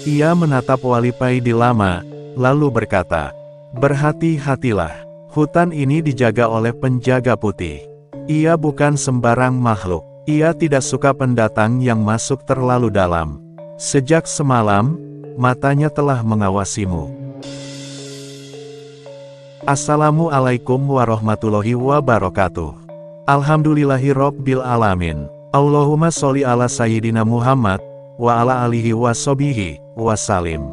Ia menatap Wali Paidi lama, lalu berkata, "Berhati-hatilah, hutan ini dijaga oleh penjaga putih. Ia bukan sembarang makhluk. Ia tidak suka pendatang yang masuk terlalu dalam. Sejak semalam, matanya telah mengawasimu." Assalamualaikum warahmatullahi wabarakatuh. Alhamdulillahirobbil alamin. Allahumma sholli ala sayyidina Muhammad wa ala alihi washabihi wasalim.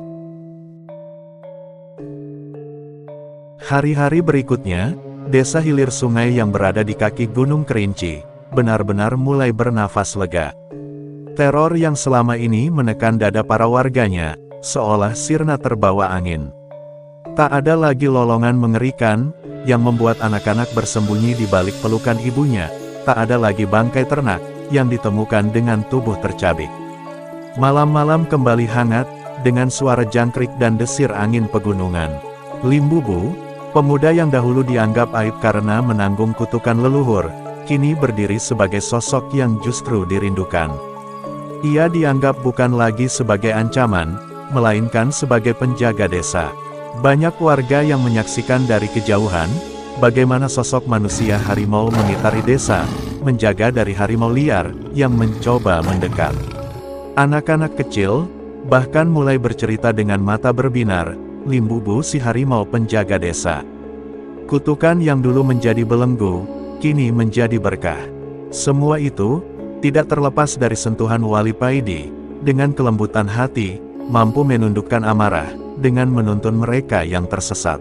Hari-hari berikutnya, desa hilir sungai yang berada di kaki Gunung Kerinci benar-benar mulai bernafas lega. Teror yang selama ini menekan dada para warganya seolah sirna terbawa angin. Tak ada lagi lolongan mengerikan yang membuat anak-anak bersembunyi di balik pelukan ibunya. Tak ada lagi bangkai ternak yang ditemukan dengan tubuh tercabik. Malam-malam kembali hangat dengan suara jangkrik dan desir angin pegunungan. Limbubu, pemuda yang dahulu dianggap aib karena menanggung kutukan leluhur, kini berdiri sebagai sosok yang justru dirindukan. Ia dianggap bukan lagi sebagai ancaman, melainkan sebagai penjaga desa. Banyak warga yang menyaksikan dari kejauhan, bagaimana sosok manusia harimau mengitari desa, menjaga dari harimau liar yang mencoba mendekat. Anak-anak kecil bahkan mulai bercerita dengan mata berbinar, Limbubu si harimau penjaga desa. Kutukan yang dulu menjadi belenggu, kini menjadi berkah. Semua itu tidak terlepas dari sentuhan Wali Paidi, dengan kelembutan hati, mampu menundukkan amarah, dengan menuntun mereka yang tersesat.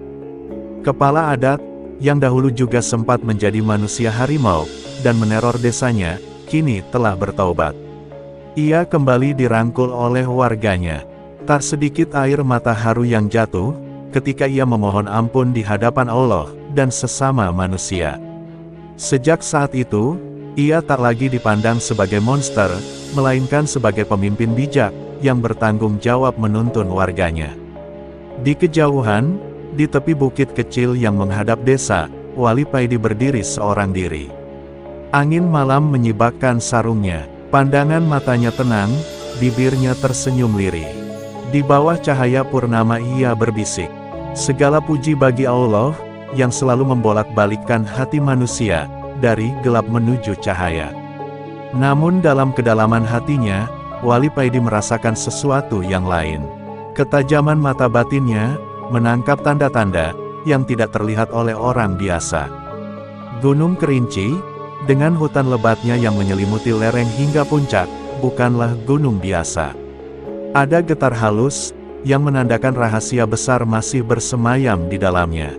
Kepala adat, yang dahulu juga sempat menjadi manusia harimau, dan meneror desanya, kini telah bertaubat. Ia kembali dirangkul oleh warganya. Tak sedikit air mata haru yang jatuh, ketika ia memohon ampun di hadapan Allah, dan sesama manusia. Sejak saat itu, ia tak lagi dipandang sebagai monster, melainkan sebagai pemimpin bijak, yang bertanggung jawab menuntun warganya. Di kejauhan, di tepi bukit kecil yang menghadap desa, Wali Paidi berdiri seorang diri. Angin malam menyibakkan sarungnya, pandangan matanya tenang, bibirnya tersenyum lirih. Di bawah cahaya purnama ia berbisik, "Segala puji bagi Allah, yang selalu membolak-balikkan hati manusia, dari gelap menuju cahaya." Namun dalam kedalaman hatinya, Wali Paidi merasakan sesuatu yang lain. Ketajaman mata batinnya menangkap tanda-tanda yang tidak terlihat oleh orang biasa. Gunung Kerinci, dengan hutan lebatnya yang menyelimuti lereng hingga puncak, bukanlah gunung biasa. Ada getar halus, yang menandakan rahasia besar masih bersemayam di dalamnya.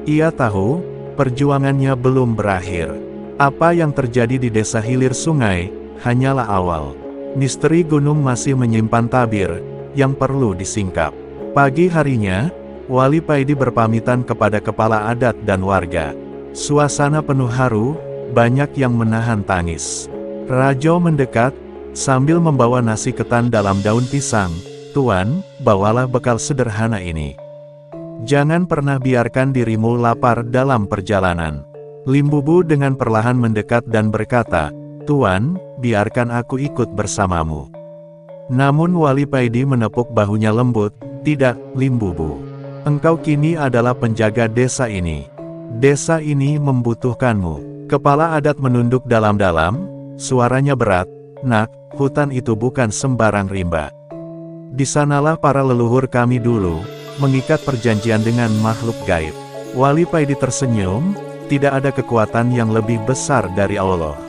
Ia tahu, perjuangannya belum berakhir. Apa yang terjadi di desa hilir sungai, hanyalah awal. Misteri gunung masih menyimpan tabir, yang perlu disingkap. Pagi harinya, Wali Paidi berpamitan kepada kepala adat dan warga. Suasana penuh haru, banyak yang menahan tangis. Rajo mendekat, sambil membawa nasi ketan dalam daun pisang. "Tuan, bawalah bekal sederhana ini. Jangan pernah biarkan dirimu lapar dalam perjalanan." Limbubu dengan perlahan mendekat dan berkata, "Tuan, biarkan aku ikut bersamamu." Namun Wali Paidi menepuk bahunya lembut, "Tidak, Limbubu. Engkau kini adalah penjaga desa ini. Desa ini membutuhkanmu." Kepala adat menunduk dalam-dalam, suaranya berat, "Nak, hutan itu bukan sembarang rimba. Di sanalah para leluhur kami dulu mengikat perjanjian dengan makhluk gaib." Wali Paidi tersenyum, "Tidak ada kekuatan yang lebih besar dari Allah.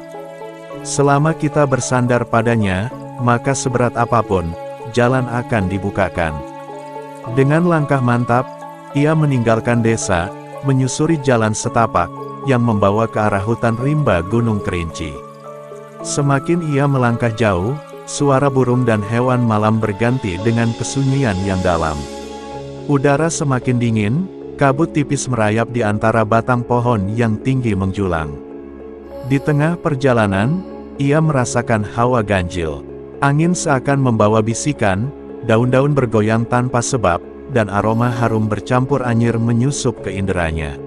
Selama kita bersandar padanya, maka seberat apapun, jalan akan dibukakan." Dengan langkah mantap, ia meninggalkan desa, menyusuri jalan setapak, yang membawa ke arah hutan rimba Gunung Kerinci. Semakin ia melangkah jauh, suara burung dan hewan malam berganti dengan kesunyian yang dalam. Udara semakin dingin, kabut tipis merayap di antara batang pohon yang tinggi menjulang. Di tengah perjalanan, ia merasakan hawa ganjil. Angin seakan membawa bisikan, daun-daun bergoyang tanpa sebab, dan aroma harum bercampur anyir menyusup ke inderanya.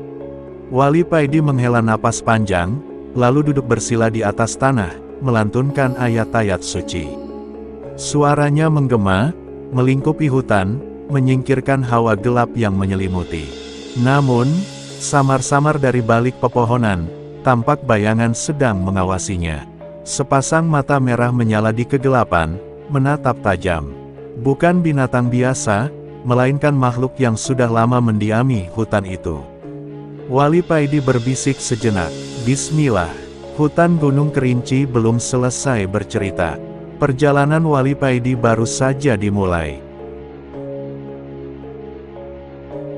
Wali Paidi menghela napas panjang, lalu duduk bersila di atas tanah, melantunkan ayat-ayat suci. Suaranya menggema, melingkupi hutan, menyingkirkan hawa gelap yang menyelimuti. Namun, samar-samar dari balik pepohonan, tampak bayangan sedang mengawasinya. Sepasang mata merah menyala di kegelapan, menatap tajam. Bukan binatang biasa, melainkan makhluk yang sudah lama mendiami hutan itu. Wali Paidi berbisik sejenak. Bismillah. Hutan Gunung Kerinci belum selesai bercerita. Perjalanan Wali Paidi baru saja dimulai.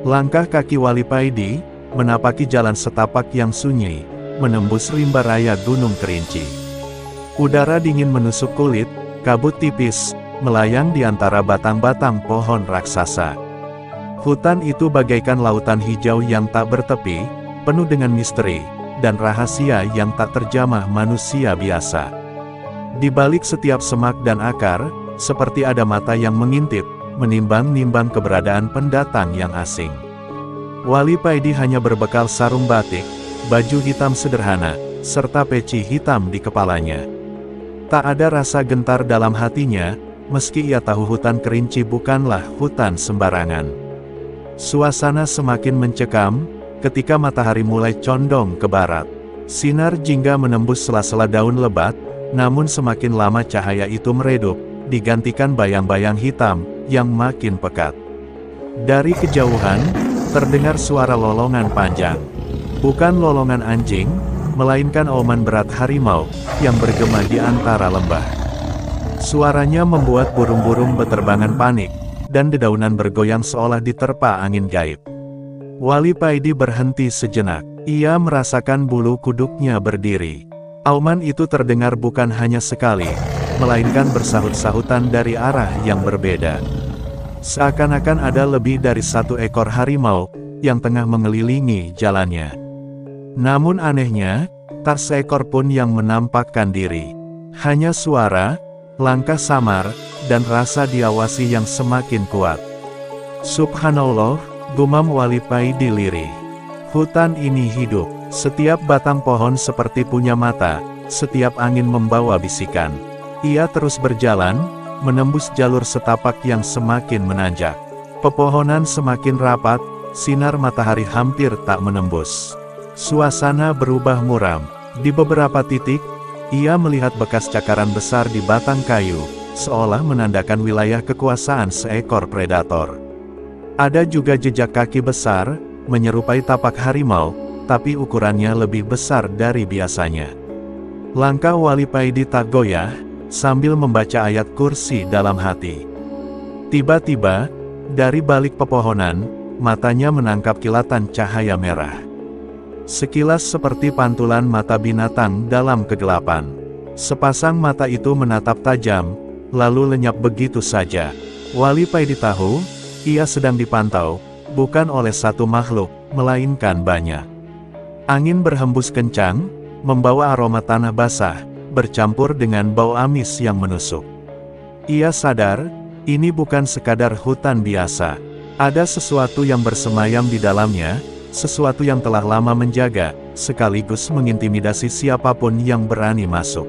Langkah kaki Wali Paidi menapaki jalan setapak yang sunyi, menembus rimba raya Gunung Kerinci. Udara dingin menusuk kulit, kabut tipis melayang di antara batang-batang pohon raksasa. Hutan itu bagaikan lautan hijau yang tak bertepi, penuh dengan misteri dan rahasia yang tak terjamah manusia biasa. Di balik setiap semak dan akar, seperti ada mata yang mengintip, menimbang-nimbang keberadaan pendatang yang asing. Wali Paidi hanya berbekal sarung batik, baju hitam sederhana, serta peci hitam di kepalanya. Tak ada rasa gentar dalam hatinya, meski ia tahu hutan Kerinci bukanlah hutan sembarangan. Suasana semakin mencekam, ketika matahari mulai condong ke barat. Sinar jingga menembus sela-sela daun lebat, namun semakin lama cahaya itu meredup, digantikan bayang-bayang hitam, yang makin pekat. Dari kejauhan, terdengar suara lolongan panjang. Bukan lolongan anjing, melainkan auman berat harimau, yang bergema di antara lembah. Suaranya membuat burung-burung beterbangan panik, dan dedaunan bergoyang seolah diterpa angin gaib. Wali Paidi berhenti sejenak. Ia merasakan bulu kuduknya berdiri. Auman itu terdengar bukan hanya sekali, melainkan bersahut-sahutan dari arah yang berbeda. Seakan-akan ada lebih dari satu ekor harimau, yang tengah mengelilingi jalannya. Namun anehnya, tak seekor pun yang menampakkan diri. Hanya suara, langkah samar, dan rasa diawasi yang semakin kuat. Subhanallah, gumam Wali Paidi lirih. Hutan ini hidup, setiap batang pohon seperti punya mata, setiap angin membawa bisikan. Ia terus berjalan, menembus jalur setapak yang semakin menanjak. Pepohonan semakin rapat, sinar matahari hampir tak menembus. Suasana berubah muram. Di beberapa titik, ia melihat bekas cakaran besar di batang kayu, seolah menandakan wilayah kekuasaan seekor predator. Ada juga jejak kaki besar, menyerupai tapak harimau, tapi ukurannya lebih besar dari biasanya. Langkah Wali Paidi tak goyah, sambil membaca ayat kursi dalam hati. Tiba-tiba, dari balik pepohonan, matanya menangkap kilatan cahaya merah. Sekilas seperti pantulan mata binatang dalam kegelapan. Sepasang mata itu menatap tajam, lalu lenyap begitu saja. Wali Paidi tahu, ia sedang dipantau, bukan oleh satu makhluk, melainkan banyak. Angin berhembus kencang, membawa aroma tanah basah, bercampur dengan bau amis yang menusuk. Ia sadar, ini bukan sekadar hutan biasa. Ada sesuatu yang bersemayam di dalamnya, sesuatu yang telah lama menjaga, sekaligus mengintimidasi siapapun yang berani masuk.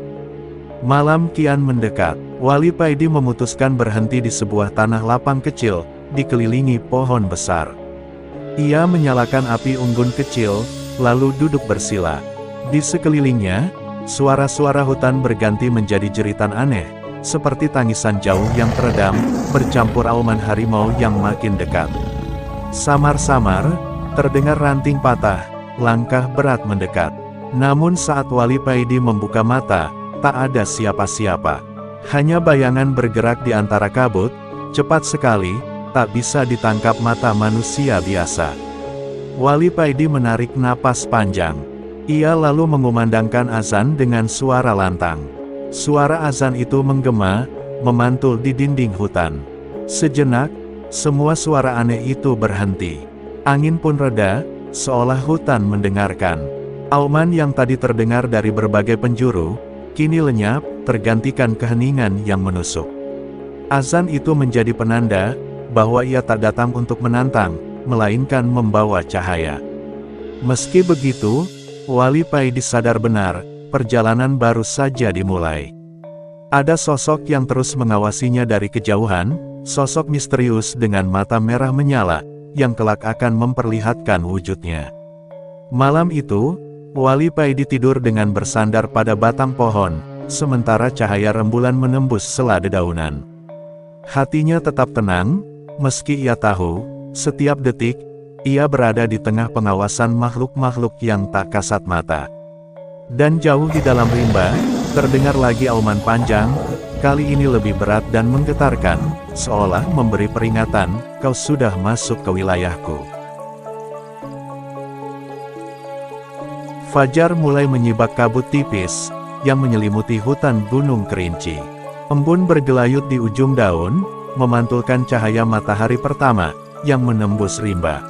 Malam kian mendekat. Wali Paidi memutuskan berhenti di sebuah tanah lapang kecil, dikelilingi pohon besar. Ia menyalakan api unggun kecil, lalu duduk bersila. Di sekelilingnya, suara-suara hutan berganti menjadi jeritan aneh, seperti tangisan jauh yang teredam, bercampur auman harimau yang makin dekat. Samar-samar, terdengar ranting patah, langkah berat mendekat. Namun saat Wali Paidi membuka mata, tak ada siapa-siapa. Hanya bayangan bergerak di antara kabut, cepat sekali, tak bisa ditangkap mata manusia biasa. Wali Paidi menarik napas panjang. Ia lalu mengumandangkan azan dengan suara lantang. Suara azan itu menggema, memantul di dinding hutan. Sejenak, semua suara aneh itu berhenti. Angin pun reda, seolah hutan mendengarkan. Auman yang tadi terdengar dari berbagai penjuru, kini lenyap, tergantikan keheningan yang menusuk. Azan itu menjadi penanda, bahwa ia tak datang untuk menantang, melainkan membawa cahaya. Meski begitu, Wali Paidi sadar benar, perjalanan baru saja dimulai. Ada sosok yang terus mengawasinya dari kejauhan, sosok misterius dengan mata merah menyala, yang kelak akan memperlihatkan wujudnya. Malam itu, Wali Paidi tidur dengan bersandar pada batang pohon, sementara cahaya rembulan menembus sela dedaunan. Hatinya tetap tenang, meski ia tahu, setiap detik, ia berada di tengah pengawasan makhluk-makhluk yang tak kasat mata. Dan jauh di dalam rimba, terdengar lagi auman panjang, kali ini lebih berat dan menggetarkan, seolah memberi peringatan, kau sudah masuk ke wilayahku. Fajar mulai menyibak kabut tipis, yang menyelimuti hutan Gunung Kerinci. Embun bergelayut di ujung daun, memantulkan cahaya matahari pertama, yang menembus rimba.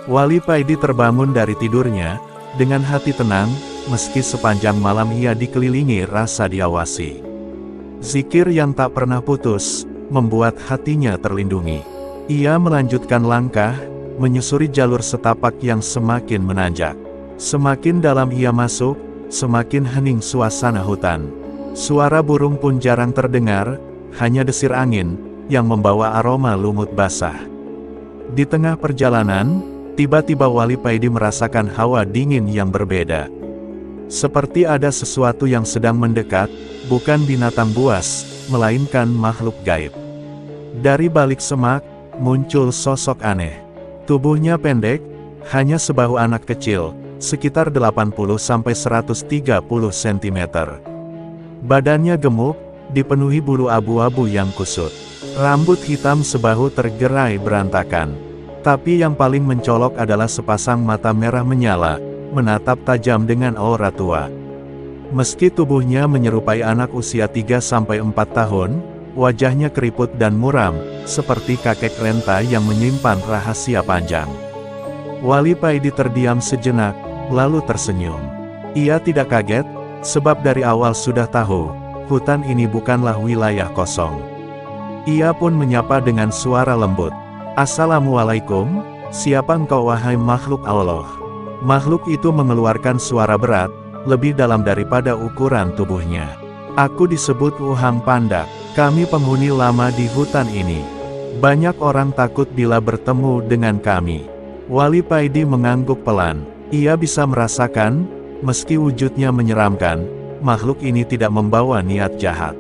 Wali Paidi terbangun dari tidurnya, dengan hati tenang, meski sepanjang malam ia dikelilingi rasa diawasi. Zikir yang tak pernah putus, membuat hatinya terlindungi. Ia melanjutkan langkah, menyusuri jalur setapak yang semakin menanjak. Semakin dalam ia masuk, semakin hening suasana hutan. Suara burung pun jarang terdengar, hanya desir angin, yang membawa aroma lumut basah. Di tengah perjalanan, tiba-tiba Wali Paidi merasakan hawa dingin yang berbeda. Seperti ada sesuatu yang sedang mendekat, bukan binatang buas, melainkan makhluk gaib. Dari balik semak, muncul sosok aneh. Tubuhnya pendek, hanya sebahu anak kecil, sekitar 80–130 cm. Badannya gemuk, dipenuhi bulu abu-abu yang kusut. Rambut hitam sebahu tergerai berantakan. Tapi yang paling mencolok adalah sepasang mata merah menyala, menatap tajam dengan aura tua. Meski tubuhnya menyerupai anak usia 3–4 tahun, wajahnya keriput dan muram, seperti kakek renta yang menyimpan rahasia panjang. Wali Paidi terdiam sejenak, lalu tersenyum. Ia tidak kaget, sebab dari awal sudah tahu, hutan ini bukanlah wilayah kosong. Ia pun menyapa dengan suara lembut. Assalamualaikum, siapa engkau wahai makhluk Allah? Makhluk itu mengeluarkan suara berat, lebih dalam daripada ukuran tubuhnya. Aku disebut Uhang Pandak, kami penghuni lama di hutan ini. Banyak orang takut bila bertemu dengan kami. Wali Paidi mengangguk pelan. Ia bisa merasakan, meski wujudnya menyeramkan, makhluk ini tidak membawa niat jahat.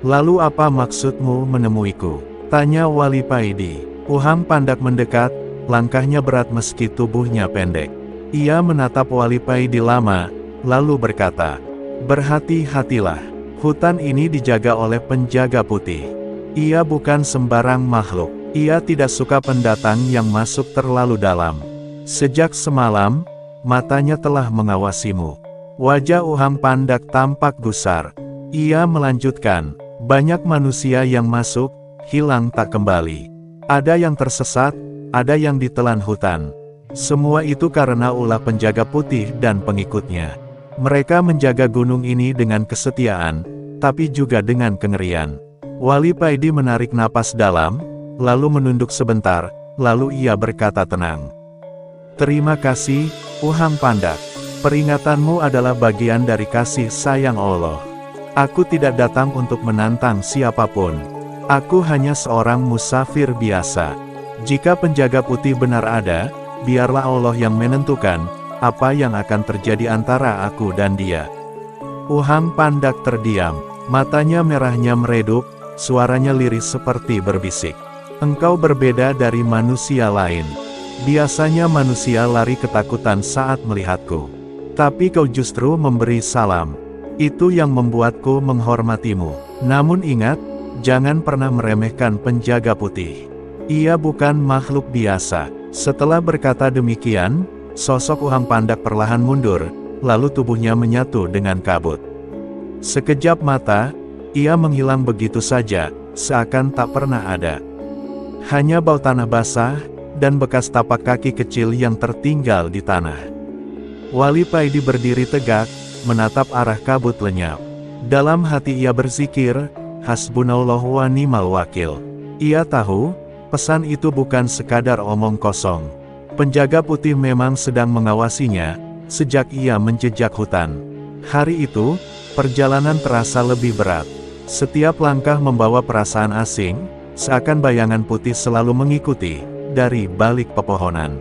Lalu apa maksudmu menemuiku? Tanya Wali Paidi. Uhang Pandak mendekat, langkahnya berat meski tubuhnya pendek. Ia menatap Wali Paidi lama, lalu berkata, berhati-hatilah, hutan ini dijaga oleh penjaga putih. Ia bukan sembarang makhluk, ia tidak suka pendatang yang masuk terlalu dalam. Sejak semalam, matanya telah mengawasimu. Wajah Uhang Pandak tampak gusar. Ia melanjutkan, banyak manusia yang masuk, hilang tak kembali. Ada yang tersesat, ada yang ditelan hutan. Semua itu karena ulah penjaga putih dan pengikutnya. Mereka menjaga gunung ini dengan kesetiaan, tapi juga dengan kengerian. Wali Paidi menarik napas dalam, lalu menunduk sebentar, lalu ia berkata tenang. Terima kasih, Uhang Pandak. Peringatanmu adalah bagian dari kasih sayang Allah. Aku tidak datang untuk menantang siapapun. Aku hanya seorang musafir biasa. Jika penjaga putih benar ada, biarlah Allah yang menentukan, apa yang akan terjadi antara aku dan dia. Uhang Pandak terdiam, matanya merahnya meredup, suaranya lirih seperti berbisik. Engkau berbeda dari manusia lain. Biasanya manusia lari ketakutan saat melihatku. Tapi kau justru memberi salam. Itu yang membuatku menghormatimu. Namun ingat, jangan pernah meremehkan penjaga putih. Ia bukan makhluk biasa. Setelah berkata demikian, sosok Uhang Pandak perlahan mundur, lalu tubuhnya menyatu dengan kabut. Sekejap mata, ia menghilang begitu saja, seakan tak pernah ada. Hanya bau tanah basah, dan bekas tapak kaki kecil yang tertinggal di tanah. Wali Paidi berdiri tegak, menatap arah kabut lenyap. Dalam hati ia berzikir, Hasbunallahu wa ni'mal wakil. Ia tahu, pesan itu bukan sekadar omong kosong. Penjaga putih memang sedang mengawasinya, sejak ia menjejak hutan. Hari itu, perjalanan terasa lebih berat. Setiap langkah membawa perasaan asing, seakan bayangan putih selalu mengikuti dari balik pepohonan.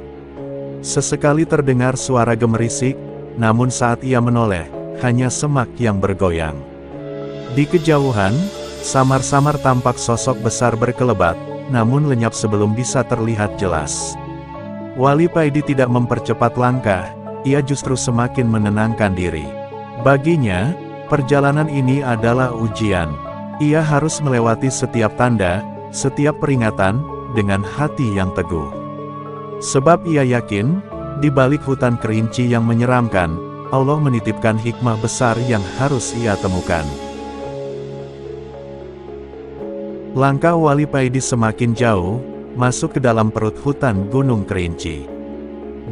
Sesekali terdengar suara gemerisik, namun saat ia menoleh, hanya semak yang bergoyang. Di kejauhan, samar-samar tampak sosok besar berkelebat, namun lenyap sebelum bisa terlihat jelas. Wali Paidi tidak mempercepat langkah, ia justru semakin menenangkan diri. Baginya, perjalanan ini adalah ujian. Ia harus melewati setiap tanda, setiap peringatan, dengan hati yang teguh. Sebab ia yakin, di balik hutan kerinci yang menyeramkan, Allah menitipkan hikmah besar yang harus ia temukan. Langkah Wali Paidi semakin jauh, masuk ke dalam perut hutan Gunung Kerinci.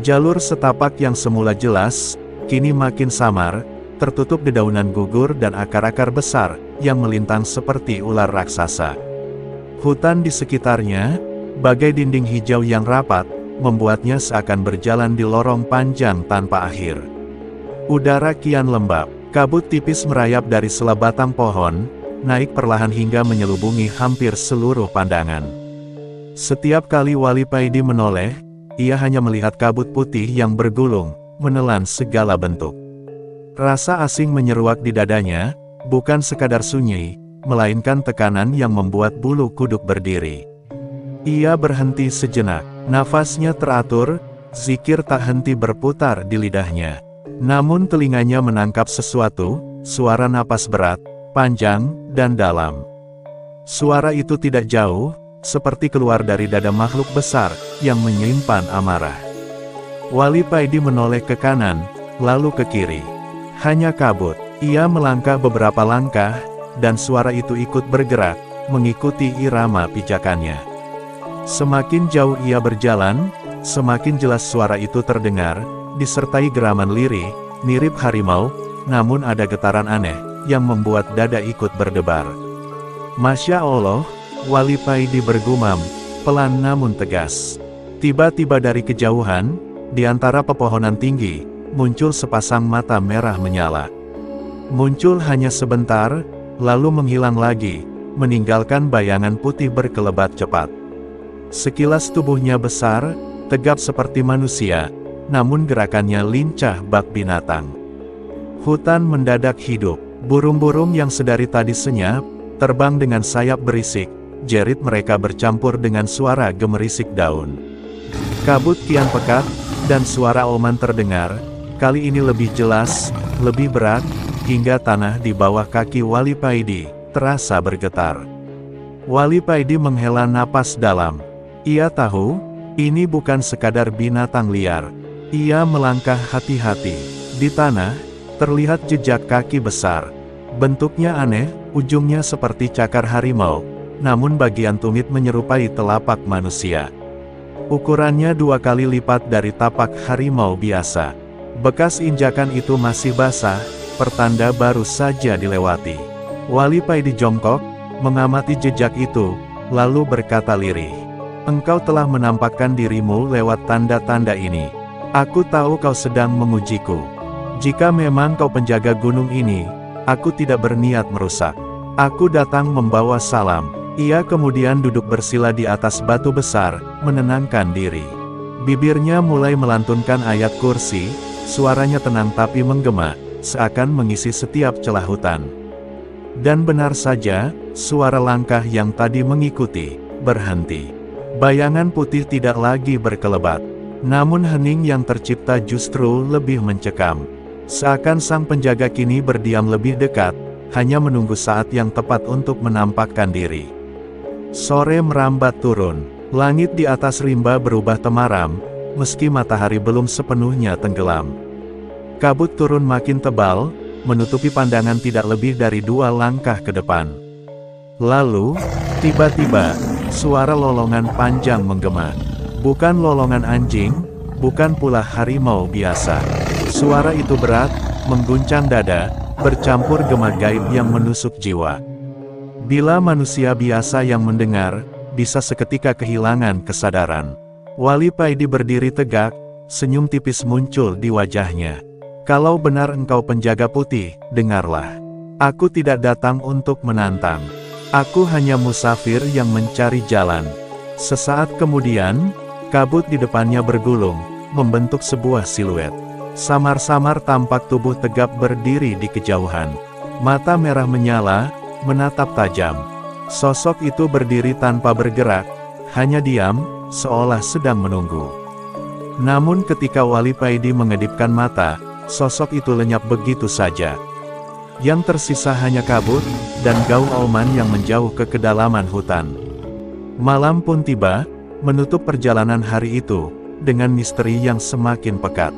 Jalur setapak yang semula jelas, kini makin samar, tertutup dedaunan gugur dan akar-akar besar, yang melintang seperti ular raksasa. Hutan di sekitarnya, bagai dinding hijau yang rapat, membuatnya seakan berjalan di lorong panjang tanpa akhir. Udara kian lembab, kabut tipis merayap dari sela batang pohon, naik perlahan hingga menyelubungi hampir seluruh pandangan. Setiap kali Wali Paidi menoleh, ia hanya melihat kabut putih yang bergulung, menelan segala bentuk. Rasa asing menyeruak di dadanya, bukan sekadar sunyi, melainkan tekanan yang membuat bulu kuduk berdiri. Ia berhenti sejenak, nafasnya teratur, zikir tak henti berputar di lidahnya. Namun telinganya menangkap sesuatu, suara napas berat, panjang, dan dalam. Suara itu tidak jauh, seperti keluar dari dada makhluk besar, yang menyimpan amarah. Wali Paidi menoleh ke kanan, lalu ke kiri. Hanya kabut. Ia melangkah beberapa langkah, dan suara itu ikut bergerak, mengikuti irama pijakannya. Semakin jauh ia berjalan, semakin jelas suara itu terdengar, disertai geraman lirih, mirip harimau, namun ada getaran aneh, yang membuat dada ikut berdebar. Masya Allah, Wali Paidi bergumam, pelan namun tegas. Tiba-tiba dari kejauhan, di antara pepohonan tinggi, muncul sepasang mata merah menyala. Muncul hanya sebentar, lalu menghilang lagi, meninggalkan bayangan putih berkelebat cepat. Sekilas tubuhnya besar, tegap seperti manusia, namun gerakannya lincah bak binatang. Hutan mendadak hidup, burung-burung yang sedari tadi senyap, terbang dengan sayap berisik, jerit mereka bercampur dengan suara gemerisik daun. Kabut kian pekat, dan suara oman terdengar, kali ini lebih jelas, lebih berat, hingga tanah di bawah kaki Wali Paidi terasa bergetar. Wali Paidi menghela napas dalam. Ia tahu, ini bukan sekadar binatang liar. Ia melangkah hati-hati. Di tanah, terlihat jejak kaki besar. Bentuknya aneh, ujungnya seperti cakar harimau, namun bagian tumit menyerupai telapak manusia. Ukurannya 2 kali lipat dari tapak harimau biasa. Bekas injakan itu masih basah, pertanda baru saja dilewati. Wali Paidi jongkok, mengamati jejak itu, lalu berkata lirih. Engkau telah menampakkan dirimu lewat tanda-tanda ini. Aku tahu kau sedang mengujiku. Jika memang kau penjaga gunung ini, aku tidak berniat merusak. Aku datang membawa salam. Ia kemudian duduk bersila di atas batu besar, menenangkan diri. Bibirnya mulai melantunkan ayat kursi, suaranya tenang tapi menggema, seakan mengisi setiap celah hutan. Dan benar saja, suara langkah yang tadi mengikuti, berhenti. Bayangan putih tidak lagi berkelebat. Namun hening yang tercipta justru lebih mencekam. Seakan sang penjaga kini berdiam lebih dekat, hanya menunggu saat yang tepat untuk menampakkan diri. Sore merambat turun. Langit di atas rimba berubah temaram, meski matahari belum sepenuhnya tenggelam. Kabut turun makin tebal, menutupi pandangan tidak lebih dari 2 langkah ke depan. Lalu, tiba-tiba, suara lolongan panjang menggema. Bukan lolongan anjing, bukan pula harimau biasa. Suara itu berat, mengguncang dada, bercampur gema gaib yang menusuk jiwa. Bila manusia biasa yang mendengar, bisa seketika kehilangan kesadaran. Wali Paidi berdiri tegak, senyum tipis muncul di wajahnya. Kalau benar engkau penjaga putih, dengarlah. Aku tidak datang untuk menantang. Aku hanya musafir yang mencari jalan. Sesaat kemudian, kabut di depannya bergulung, membentuk sebuah siluet. Samar-samar tampak tubuh tegap berdiri di kejauhan. Mata merah menyala, menatap tajam. Sosok itu berdiri tanpa bergerak, hanya diam, seolah sedang menunggu. Namun ketika Wali Paidi mengedipkan mata, sosok itu lenyap begitu saja. Yang tersisa hanya kabut, dan gaung auman yang menjauh ke kedalaman hutan. Malam pun tiba, menutup perjalanan hari itu, dengan misteri yang semakin pekat.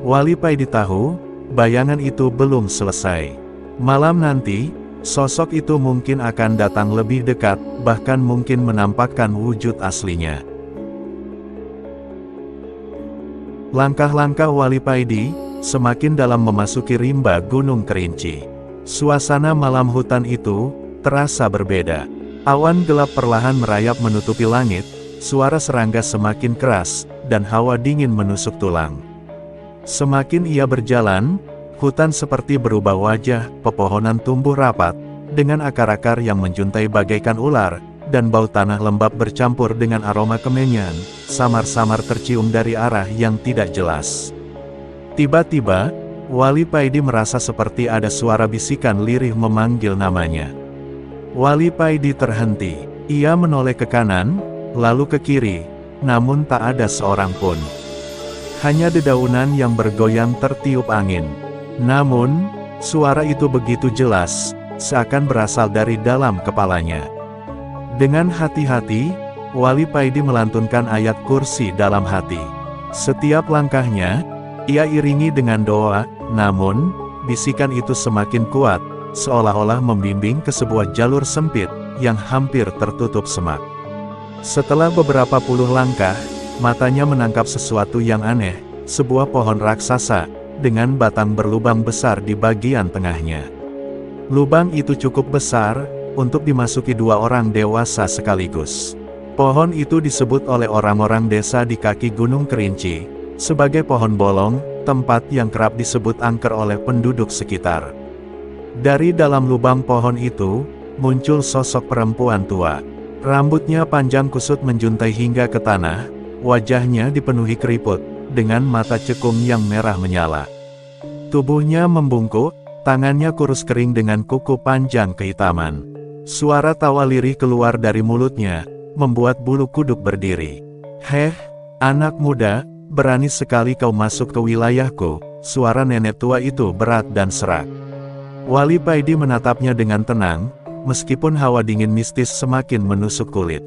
Wali Paidi tahu, bayangan itu belum selesai. Malam nanti, sosok itu mungkin akan datang lebih dekat, bahkan mungkin menampakkan wujud aslinya. Langkah-langkah Wali Paidi semakin dalam memasuki rimba Gunung Kerinci. Suasana malam hutan itu terasa berbeda. Awan gelap perlahan merayap menutupi langit, suara serangga semakin keras, dan hawa dingin menusuk tulang. Semakin ia berjalan, hutan seperti berubah wajah, pepohonan tumbuh rapat, dengan akar-akar yang menjuntai bagaikan ular, dan bau tanah lembab bercampur dengan aroma kemenyan, samar-samar tercium dari arah yang tidak jelas. Tiba-tiba, Wali Paidi merasa seperti ada suara bisikan lirih memanggil namanya. Wali Paidi terhenti, ia menoleh ke kanan, lalu ke kiri, namun tak ada seorang pun. Hanya dedaunan yang bergoyang tertiup angin. Namun, suara itu begitu jelas, seakan berasal dari dalam kepalanya. Dengan hati-hati, Wali Paidi melantunkan ayat kursi dalam hati. Setiap langkahnya, ia iringi dengan doa, namun, bisikan itu semakin kuat, seolah-olah membimbing ke sebuah jalur sempit, yang hampir tertutup semak. Setelah beberapa puluh langkah, matanya menangkap sesuatu yang aneh, sebuah pohon raksasa, dengan batang berlubang besar di bagian tengahnya. Lubang itu cukup besar, untuk dimasuki dua orang dewasa sekaligus. Pohon itu disebut oleh orang-orang desa di kaki Gunung Kerinci, sebagai pohon bolong, tempat yang kerap disebut angker oleh penduduk sekitar. Dari dalam lubang pohon itu, muncul sosok perempuan tua. Rambutnya panjang kusut menjuntai hingga ke tanah, wajahnya dipenuhi keriput, dengan mata cekung yang merah menyala. Tubuhnya membungkuk, tangannya kurus kering dengan kuku panjang kehitaman. Suara tawa lirih keluar dari mulutnya, membuat bulu kuduk berdiri. "Heh, anak muda, berani sekali kau masuk ke wilayahku." Suara nenek tua itu berat dan serak. Wali Paidi menatapnya dengan tenang, meskipun hawa dingin mistis semakin menusuk kulit.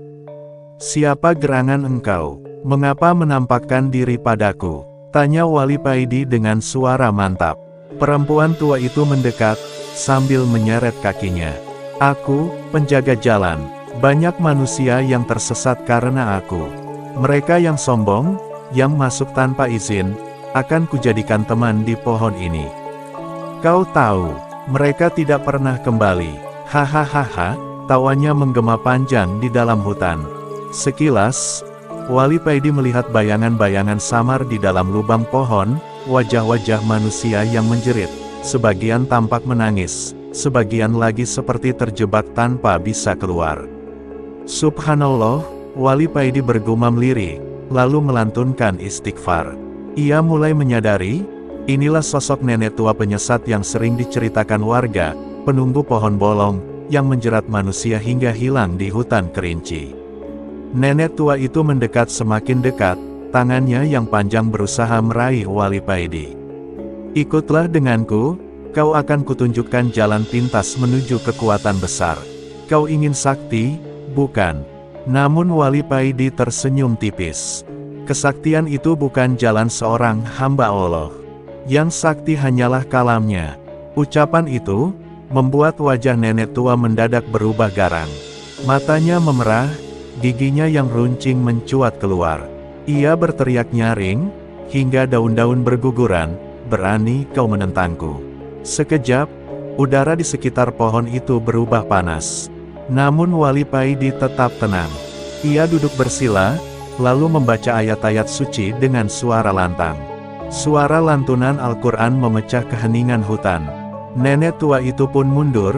"Siapa gerangan engkau? Mengapa menampakkan diri padaku?" tanya Wali Paidi dengan suara mantap. Perempuan tua itu mendekat, sambil menyeret kakinya. "Aku, penjaga jalan. Banyak manusia yang tersesat karena aku. Mereka yang sombong, yang masuk tanpa izin, akan kujadikan teman di pohon ini. Kau tahu, mereka tidak pernah kembali." "Hahaha," tawanya menggema panjang di dalam hutan. Sekilas, Wali Paidi melihat bayangan-bayangan samar di dalam lubang pohon, wajah-wajah manusia yang menjerit, sebagian tampak menangis, sebagian lagi seperti terjebak tanpa bisa keluar. "Subhanallah," Wali Paidi bergumam lirih, lalu melantunkan istighfar. Ia mulai menyadari, inilah sosok nenek tua penyesat yang sering diceritakan warga, penunggu pohon bolong, yang menjerat manusia hingga hilang di hutan Kerinci. Nenek tua itu mendekat semakin dekat, tangannya yang panjang berusaha meraih Wali Paidi. "Ikutlah denganku, kau akan kutunjukkan jalan pintas menuju kekuatan besar. Kau ingin sakti, bukan?" Namun Wali Paidi tersenyum tipis. Kesaktian itu bukan jalan seorang hamba Allah. Yang sakti hanyalah kalamnya. Ucapan itu membuat wajah nenek tua mendadak berubah garang. Matanya memerah, giginya yang runcing mencuat keluar. Ia berteriak nyaring, hingga daun-daun berguguran, "Berani kau menentangku?" Sekejap, udara di sekitar pohon itu berubah panas. Namun Wali Paidi tetap tenang. Ia duduk bersila, lalu membaca ayat-ayat suci dengan suara lantang. Suara lantunan Al-Quran memecah keheningan hutan. Nenek tua itu pun mundur,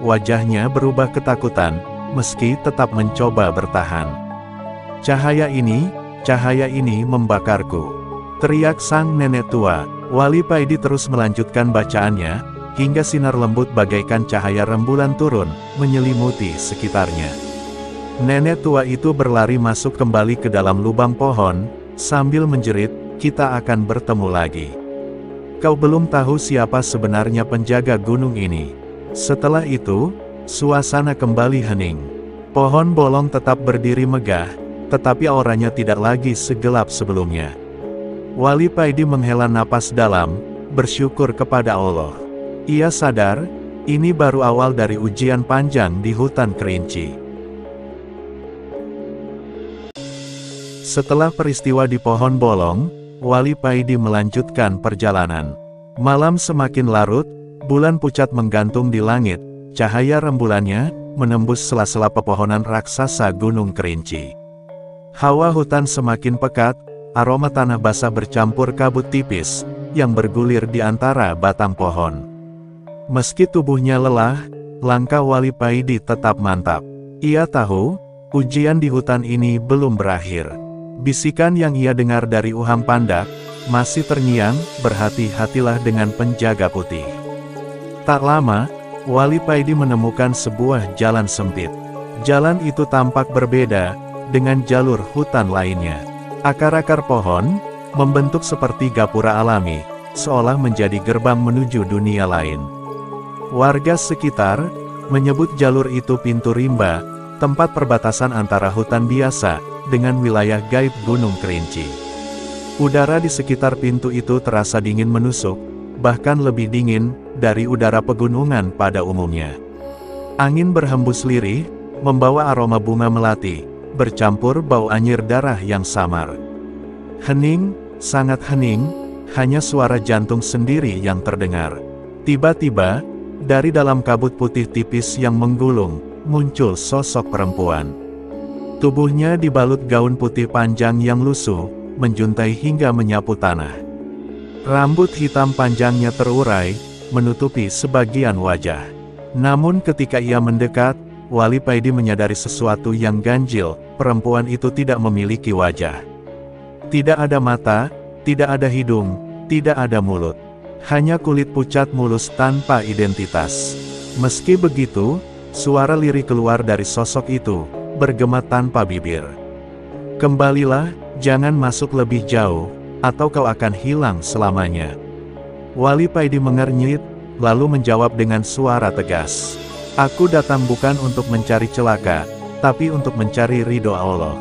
wajahnya berubah ketakutan, meski tetap mencoba bertahan. Cahaya ini membakarku, teriak sang nenek tua. Wali Paidi terus melanjutkan bacaannya, hingga sinar lembut bagaikan cahaya rembulan turun, menyelimuti sekitarnya. Nenek tua itu berlari masuk kembali ke dalam lubang pohon, sambil menjerit, "Kita akan bertemu lagi. Kau belum tahu siapa sebenarnya penjaga gunung ini." Setelah itu, suasana kembali hening. Pohon bolong tetap berdiri megah, tetapi auranya tidak lagi segelap sebelumnya. Wali Paidi menghela napas dalam, bersyukur kepada Allah. Ia sadar, ini baru awal dari ujian panjang di hutan kerinci. Setelah peristiwa di pohon bolong, Wali Paidi melanjutkan perjalanan. Malam semakin larut, bulan pucat menggantung di langit, cahaya rembulannya menembus sela-sela pepohonan raksasa Gunung Kerinci. Hawa hutan semakin pekat, aroma tanah basah bercampur kabut tipis, yang bergulir di antara batang pohon. Meski tubuhnya lelah, langkah Wali Paidi tetap mantap. Ia tahu, ujian di hutan ini belum berakhir. Bisikan yang ia dengar dari Uham Pandak, masih terngiang, "Berhati-hatilah dengan penjaga putih." Tak lama, Wali Paidi menemukan sebuah jalan sempit. Jalan itu tampak berbeda dengan jalur hutan lainnya. Akar-akar pohon membentuk seperti gapura alami, seolah menjadi gerbang menuju dunia lain. Warga sekitar menyebut jalur itu pintu rimba, tempat perbatasan antara hutan biasa dengan wilayah gaib Gunung Kerinci. Udara di sekitar pintu itu terasa dingin menusuk, bahkan lebih dingin dari udara pegunungan pada umumnya. Angin berhembus lirih, membawa aroma bunga melati, bercampur bau anyir darah yang samar. Hening, sangat hening, hanya suara jantung sendiri yang terdengar. Tiba-tiba, dari dalam kabut putih tipis yang menggulung, muncul sosok perempuan. Tubuhnya dibalut gaun putih panjang yang lusuh, menjuntai hingga menyapu tanah. Rambut hitam panjangnya terurai, menutupi sebagian wajah. Namun ketika ia mendekat, Wali Paidi menyadari sesuatu yang ganjil, perempuan itu tidak memiliki wajah. Tidak ada mata, tidak ada hidung, tidak ada mulut. Hanya kulit pucat mulus tanpa identitas. Meski begitu, suara lirih keluar dari sosok itu, bergema tanpa bibir. "Kembalilah, jangan masuk lebih jauh, atau kau akan hilang selamanya." Wali Paidi mengernyit, lalu menjawab dengan suara tegas. "Aku datang bukan untuk mencari celaka, tapi untuk mencari ridho Allah.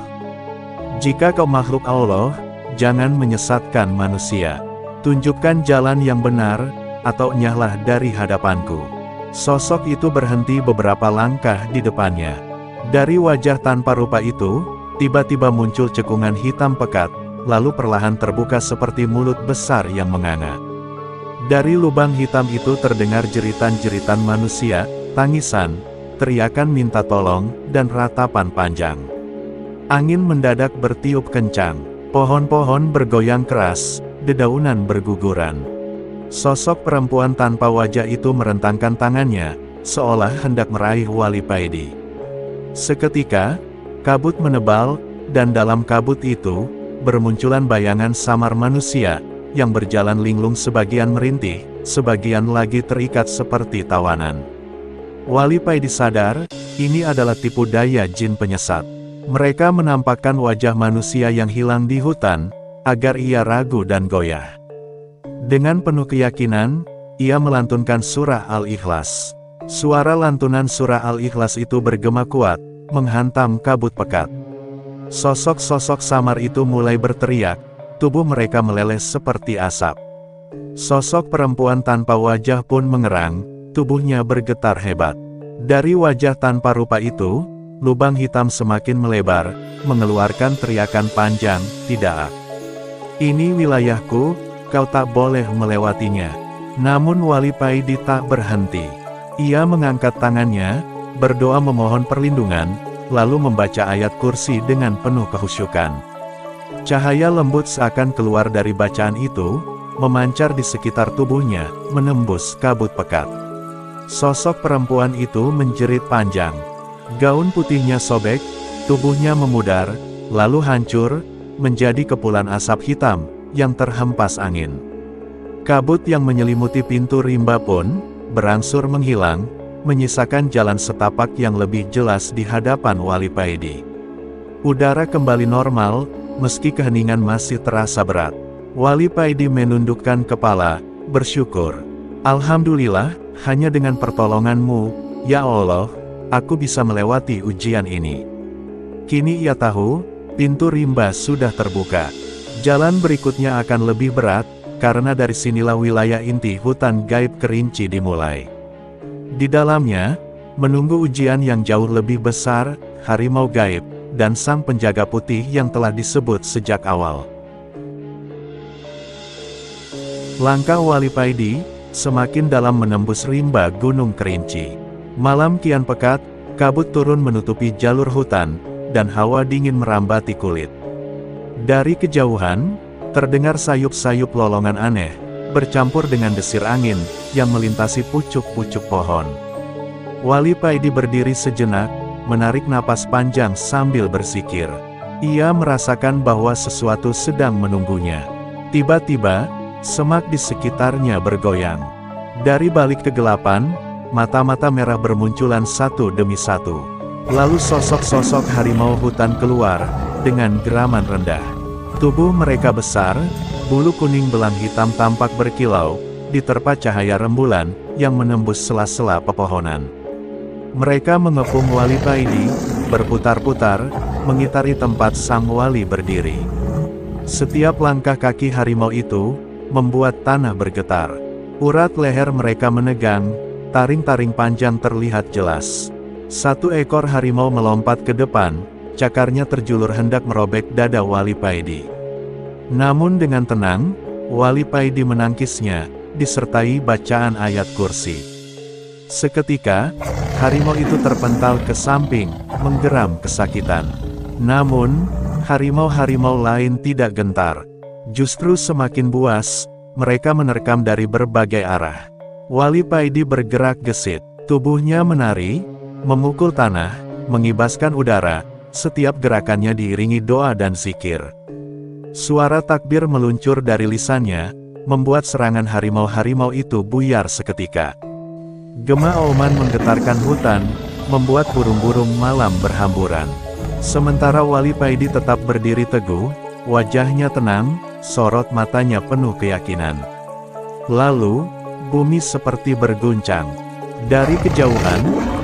Jika kau makhluk Allah, jangan menyesatkan manusia. Tunjukkan jalan yang benar, atau enyahlah dari hadapanku." Sosok itu berhenti beberapa langkah di depannya. Dari wajah tanpa rupa itu, tiba-tiba muncul cekungan hitam pekat, lalu perlahan terbuka seperti mulut besar yang menganga. Dari lubang hitam itu terdengar jeritan-jeritan manusia, tangisan, teriakan minta tolong, dan ratapan panjang. Angin mendadak bertiup kencang, pohon-pohon bergoyang keras, dedaunan berguguran. Sosok perempuan tanpa wajah itu merentangkan tangannya, seolah hendak meraih Wali Paidi. Seketika, kabut menebal, dan dalam kabut itu, bermunculan bayangan samar manusia, yang berjalan linglung, sebagian merintih, sebagian lagi terikat seperti tawanan. Wali Paidi sadar, ini adalah tipu daya jin penyesat. Mereka menampakkan wajah manusia yang hilang di hutan, agar ia ragu dan goyah. Dengan penuh keyakinan, ia melantunkan surah Al-Ikhlas. Suara lantunan surah Al-Ikhlas itu bergema kuat, menghantam kabut pekat. Sosok-sosok samar itu mulai berteriak, tubuh mereka meleleh seperti asap. Sosok perempuan tanpa wajah pun mengerang, tubuhnya bergetar hebat. Dari wajah tanpa rupa itu, lubang hitam semakin melebar, mengeluarkan teriakan panjang, "Tidak! Ini wilayahku, kau tak boleh melewatinya." Namun Wali Paidi tak berhenti. Ia mengangkat tangannya, berdoa memohon perlindungan, lalu membaca ayat kursi dengan penuh kehusyukan. Cahaya lembut seakan keluar dari bacaan itu, memancar di sekitar tubuhnya, menembus kabut pekat. Sosok perempuan itu menjerit panjang. Gaun putihnya sobek, tubuhnya memudar, lalu hancur, menjadi kepulan asap hitam, yang terhempas angin. Kabut yang menyelimuti pintu rimba pun, berangsur menghilang, menyisakan jalan setapak yang lebih jelas di hadapan Wali Paidi. Udara kembali normal, meski keheningan masih terasa berat. Wali Paidi menundukkan kepala, bersyukur. Alhamdulillah, hanya dengan pertolonganmu, ya Allah, aku bisa melewati ujian ini. Kini ia tahu, pintu rimba sudah terbuka. Jalan berikutnya akan lebih berat, karena dari sinilah wilayah inti hutan gaib Kerinci dimulai. Di dalamnya, menunggu ujian yang jauh lebih besar, harimau gaib, dan sang penjaga putih yang telah disebut sejak awal. Langkah Wali Paidi semakin dalam menembus rimba Gunung Kerinci. Malam kian pekat, kabut turun menutupi jalur hutan, dan hawa dingin merambati kulit. Dari kejauhan, terdengar sayup-sayup lolongan aneh, bercampur dengan desir angin, yang melintasi pucuk-pucuk pohon. Wali Paidi berdiri sejenak, menarik napas panjang sambil bersikir. Ia merasakan bahwa sesuatu sedang menunggunya. Tiba-tiba, semak di sekitarnya bergoyang. Dari balik kegelapan, mata-mata merah bermunculan satu demi satu. Lalu sosok-sosok harimau hutan keluar, dengan geraman rendah. Tubuh mereka besar, bulu kuning belang hitam tampak berkilau, diterpa cahaya rembulan, yang menembus sela-sela pepohonan. Mereka mengepung Wali Paidi, berputar-putar, mengitari tempat sang wali berdiri. Setiap langkah kaki harimau itu, membuat tanah bergetar. Urat leher mereka menegang, taring-taring panjang terlihat jelas. Satu ekor harimau melompat ke depan, cakarnya terjulur hendak merobek dada Wali Paidi. Namun dengan tenang, Wali Paidi menangkisnya, disertai bacaan ayat kursi. Seketika, harimau itu terpental ke samping, menggeram kesakitan. Namun, harimau-harimau lain tidak gentar. Justru semakin buas, mereka menerkam dari berbagai arah. Wali Paidi bergerak gesit, tubuhnya menari, memukul tanah, mengibaskan udara, setiap gerakannya diiringi doa dan zikir. Suara takbir meluncur dari lisannya, membuat serangan harimau-harimau itu buyar seketika. Gema auman menggetarkan hutan, membuat burung-burung malam berhamburan. Sementara Wali Paidi tetap berdiri teguh, wajahnya tenang, sorot matanya penuh keyakinan. Lalu, bumi seperti berguncang. Dari kejauhan,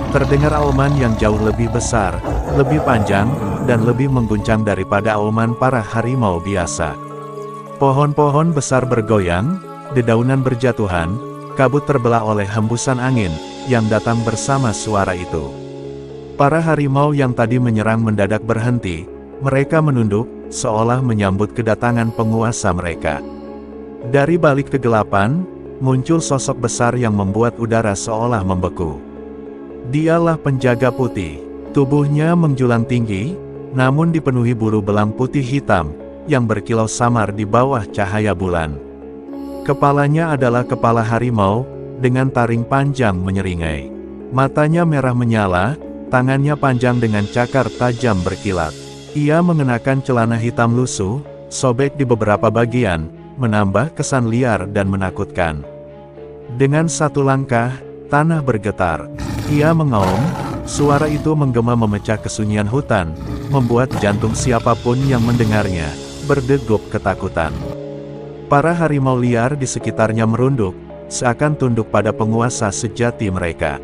terdengar auman yang jauh lebih besar, lebih panjang, dan lebih mengguncang daripada auman para harimau biasa. Pohon-pohon besar bergoyang, dedaunan berjatuhan, kabut terbelah oleh hembusan angin, yang datang bersama suara itu. Para harimau yang tadi menyerang mendadak berhenti, mereka menunduk, seolah menyambut kedatangan penguasa mereka. Dari balik kegelapan, muncul sosok besar yang membuat udara seolah membeku. Dialah penjaga putih, tubuhnya menjulang tinggi, namun dipenuhi bulu belang putih hitam, yang berkilau samar di bawah cahaya bulan. Kepalanya adalah kepala harimau, dengan taring panjang menyeringai. Matanya merah menyala, tangannya panjang dengan cakar tajam berkilat. Ia mengenakan celana hitam lusuh, sobek di beberapa bagian, menambah kesan liar dan menakutkan. Dengan satu langkah, tanah bergetar. Ia mengaum, suara itu menggema memecah kesunyian hutan, membuat jantung siapapun yang mendengarnya berdegup ketakutan. Para harimau liar di sekitarnya merunduk, seakan tunduk pada penguasa sejati mereka.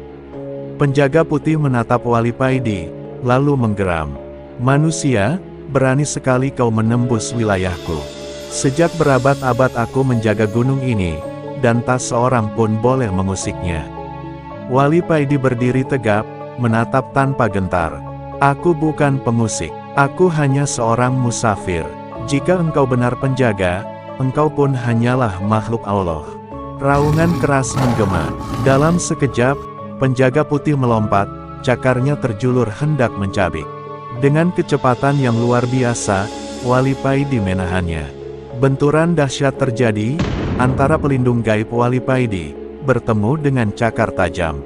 Penjaga putih menatap Wali Paidi, lalu menggeram. Manusia, berani sekali kau menembus wilayahku. Sejak berabad-abad aku menjaga gunung ini, dan tak seorang pun boleh mengusiknya. Wali Paidi berdiri tegap, menatap tanpa gentar. Aku bukan pengusik, aku hanya seorang musafir. Jika engkau benar penjaga, engkau pun hanyalah makhluk Allah. Raungan keras menggema. Dalam sekejap, penjaga putih melompat, cakarnya terjulur hendak mencabik. Dengan kecepatan yang luar biasa, Wali Paidi menahannya. Benturan dahsyat terjadi, antara pelindung gaib Wali Paidi, bertemu dengan cakar tajam.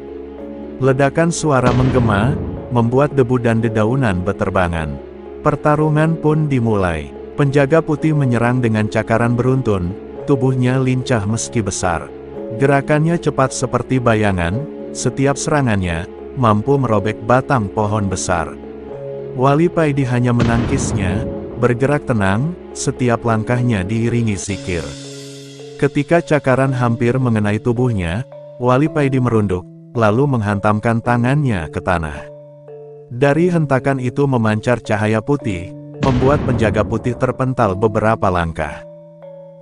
Ledakan suara menggema, membuat debu dan dedaunan beterbangan. Pertarungan pun dimulai. Penjaga putih menyerang dengan cakaran beruntun, tubuhnya lincah meski besar. Gerakannya cepat seperti bayangan, setiap serangannya mampu merobek batang pohon besar. Wali Paidi hanya menangkisnya, bergerak tenang, setiap langkahnya diiringi zikir. Ketika cakaran hampir mengenai tubuhnya, Wali Paidi merunduk, lalu menghantamkan tangannya ke tanah. Dari hentakan itu memancar cahaya putih, membuat penjaga putih terpental beberapa langkah.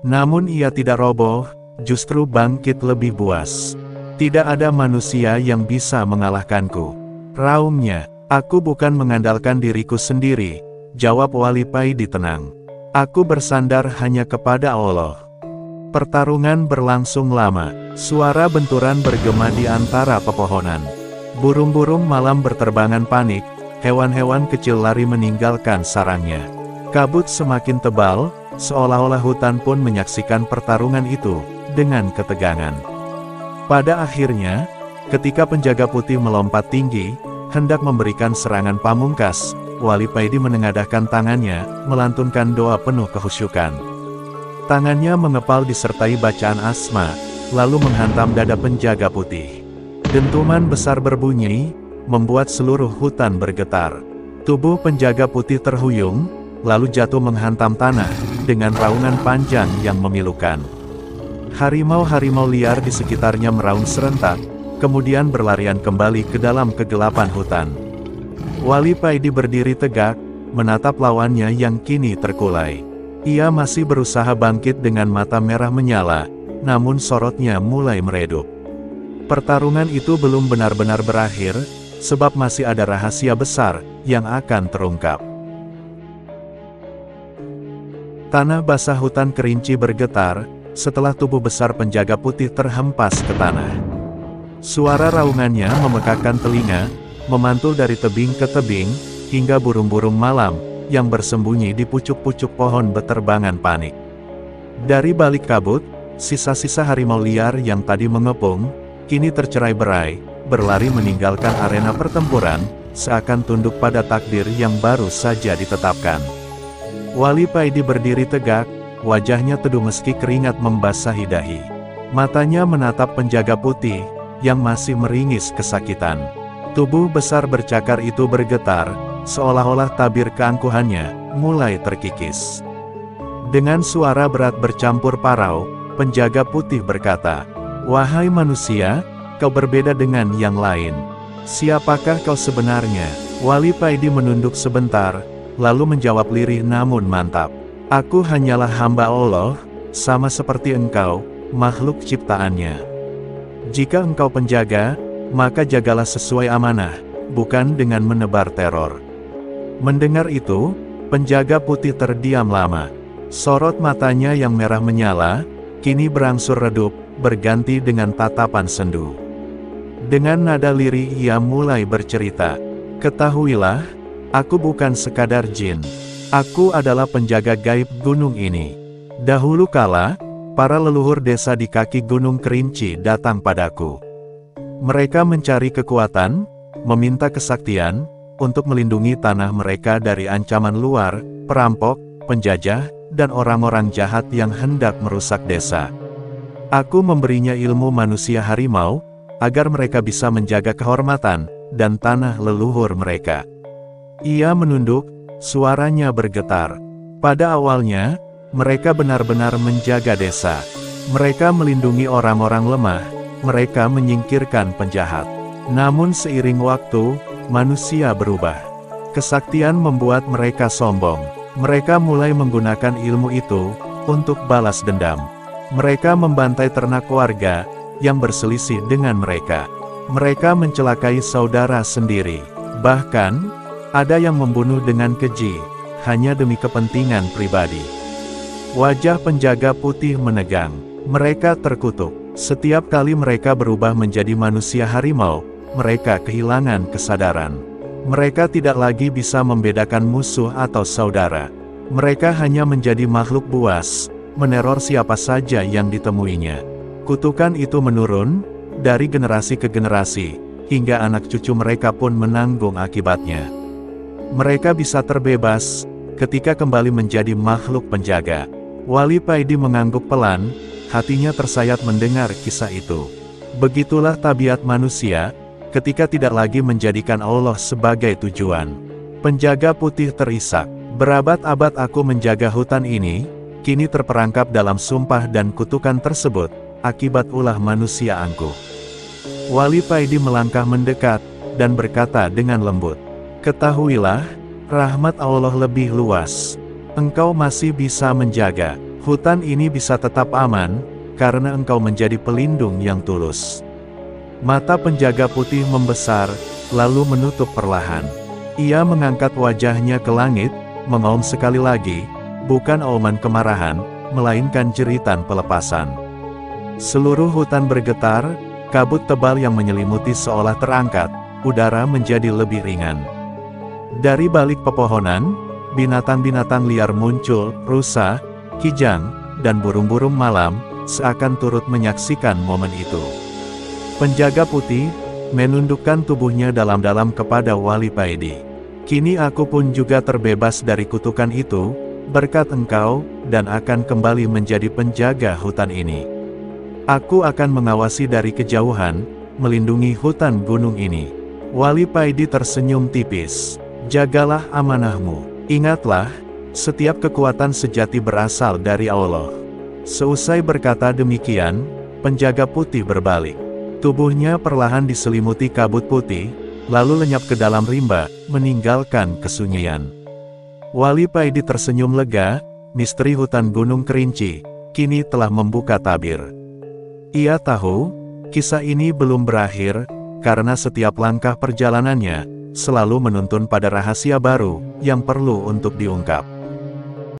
Namun ia tidak roboh, justru bangkit lebih buas. Tidak ada manusia yang bisa mengalahkanku. Raungnya, aku bukan mengandalkan diriku sendiri, jawab Wali Paidi tenang. Aku bersandar hanya kepada Allah. Pertarungan berlangsung lama, suara benturan bergema di antara pepohonan. Burung-burung malam berterbangan panik, hewan-hewan kecil lari meninggalkan sarangnya. Kabut semakin tebal, seolah-olah hutan pun menyaksikan pertarungan itu dengan ketegangan. Pada akhirnya, ketika penjaga putih melompat tinggi, hendak memberikan serangan pamungkas, Wali Paidi menengadahkan tangannya, melantunkan doa penuh kehusyukan. Tangannya mengepal disertai bacaan asma, lalu menghantam dada penjaga putih. Dentuman besar berbunyi, membuat seluruh hutan bergetar. Tubuh penjaga putih terhuyung, lalu jatuh menghantam tanah, dengan raungan panjang yang memilukan. Harimau-harimau liar di sekitarnya meraung serentak, kemudian berlarian kembali ke dalam kegelapan hutan. Wali Paidi berdiri tegak, menatap lawannya yang kini terkulai. Ia masih berusaha bangkit dengan mata merah menyala, namun sorotnya mulai meredup. Pertarungan itu belum benar-benar berakhir, sebab masih ada rahasia besar yang akan terungkap. Tanah basah hutan kerinci bergetar, setelah tubuh besar penjaga putih terhempas ke tanah. Suara raungannya memekakkan telinga, memantul dari tebing ke tebing, hingga burung-burung malam yang bersembunyi di pucuk-pucuk pohon beterbangan panik. Dari balik kabut, sisa-sisa harimau liar yang tadi mengepung, kini tercerai-berai, berlari meninggalkan arena pertempuran, seakan tunduk pada takdir yang baru saja ditetapkan. Wali Paidi berdiri tegak, wajahnya teduh meski keringat membasahi dahi. Matanya menatap penjaga putih, yang masih meringis kesakitan. Tubuh besar bercakar itu bergetar, seolah-olah tabir keangkuhannya mulai terkikis. Dengan suara berat bercampur parau, penjaga putih berkata, "Wahai manusia, kau berbeda dengan yang lain. Siapakah kau sebenarnya?" Wali Paidi menunduk sebentar, lalu menjawab lirih namun mantap. "Aku hanyalah hamba Allah, sama seperti engkau, makhluk ciptaannya. Jika engkau penjaga, maka jagalah sesuai amanah, bukan dengan menebar teror." Mendengar itu, penjaga putih terdiam lama. Sorot matanya yang merah menyala, kini berangsur redup, berganti dengan tatapan sendu. Dengan nada lirih ia mulai bercerita, "Ketahuilah, aku bukan sekadar jin. Aku adalah penjaga gaib gunung ini. Dahulu kala, para leluhur desa di kaki Gunung Kerinci datang padaku. Mereka mencari kekuatan, meminta kesaktian, untuk melindungi tanah mereka dari ancaman luar, perampok, penjajah, dan orang-orang jahat yang hendak merusak desa. Aku memberinya ilmu manusia harimau, agar mereka bisa menjaga kehormatan, dan tanah leluhur mereka." Ia menunduk, suaranya bergetar. Pada awalnya, mereka benar-benar menjaga desa. Mereka melindungi orang-orang lemah, mereka menyingkirkan penjahat. Namun seiring waktu, manusia berubah. Kesaktian membuat mereka sombong. Mereka mulai menggunakan ilmu itu untuk balas dendam. Mereka membantai ternak warga yang berselisih dengan mereka. Mereka mencelakai saudara sendiri. Bahkan, ada yang membunuh dengan keji, hanya demi kepentingan pribadi. Wajah penjaga putih menegang. Mereka terkutuk. Setiap kali mereka berubah menjadi manusia harimau, mereka kehilangan kesadaran. Mereka tidak lagi bisa membedakan musuh atau saudara. Mereka hanya menjadi makhluk buas, meneror siapa saja yang ditemuinya. Kutukan itu menurun, dari generasi ke generasi, hingga anak cucu mereka pun menanggung akibatnya. Mereka bisa terbebas, ketika kembali menjadi makhluk penjaga. Wali Paidi mengangguk pelan, hatinya tersayat mendengar kisah itu. Begitulah tabiat manusia, ketika tidak lagi menjadikan Allah sebagai tujuan. Penjaga putih terisak. Berabad-abad aku menjaga hutan ini, kini terperangkap dalam sumpah dan kutukan tersebut, akibat ulah manusia angkuh. Wali Paidi melangkah mendekat, dan berkata dengan lembut, "Ketahuilah, rahmat Allah lebih luas. Engkau masih bisa menjaga. Hutan ini bisa tetap aman, karena engkau menjadi pelindung yang tulus." Mata penjaga putih membesar, lalu menutup perlahan. Ia mengangkat wajahnya ke langit, mengaum sekali lagi, bukan auman kemarahan, melainkan jeritan pelepasan. Seluruh hutan bergetar, kabut tebal yang menyelimuti seolah terangkat, udara menjadi lebih ringan. Dari balik pepohonan, binatang-binatang liar muncul, rusa, kijang, dan burung-burung malam, seakan turut menyaksikan momen itu. Penjaga putih, menundukkan tubuhnya dalam-dalam kepada Wali Paidi. "Kini aku pun juga terbebas dari kutukan itu, berkat engkau, dan akan kembali menjadi penjaga hutan ini. Aku akan mengawasi dari kejauhan, melindungi hutan gunung ini." Wali Paidi tersenyum tipis. "Jagalah amanahmu. Ingatlah, setiap kekuatan sejati berasal dari Allah." Seusai berkata demikian, penjaga putih berbalik. Tubuhnya perlahan diselimuti kabut putih, lalu lenyap ke dalam rimba, meninggalkan kesunyian. Wali Paidi tersenyum lega, misteri hutan Gunung Kerinci, kini telah membuka tabir. Ia tahu, kisah ini belum berakhir, karena setiap langkah perjalanannya, selalu menuntun pada rahasia baru, yang perlu untuk diungkap.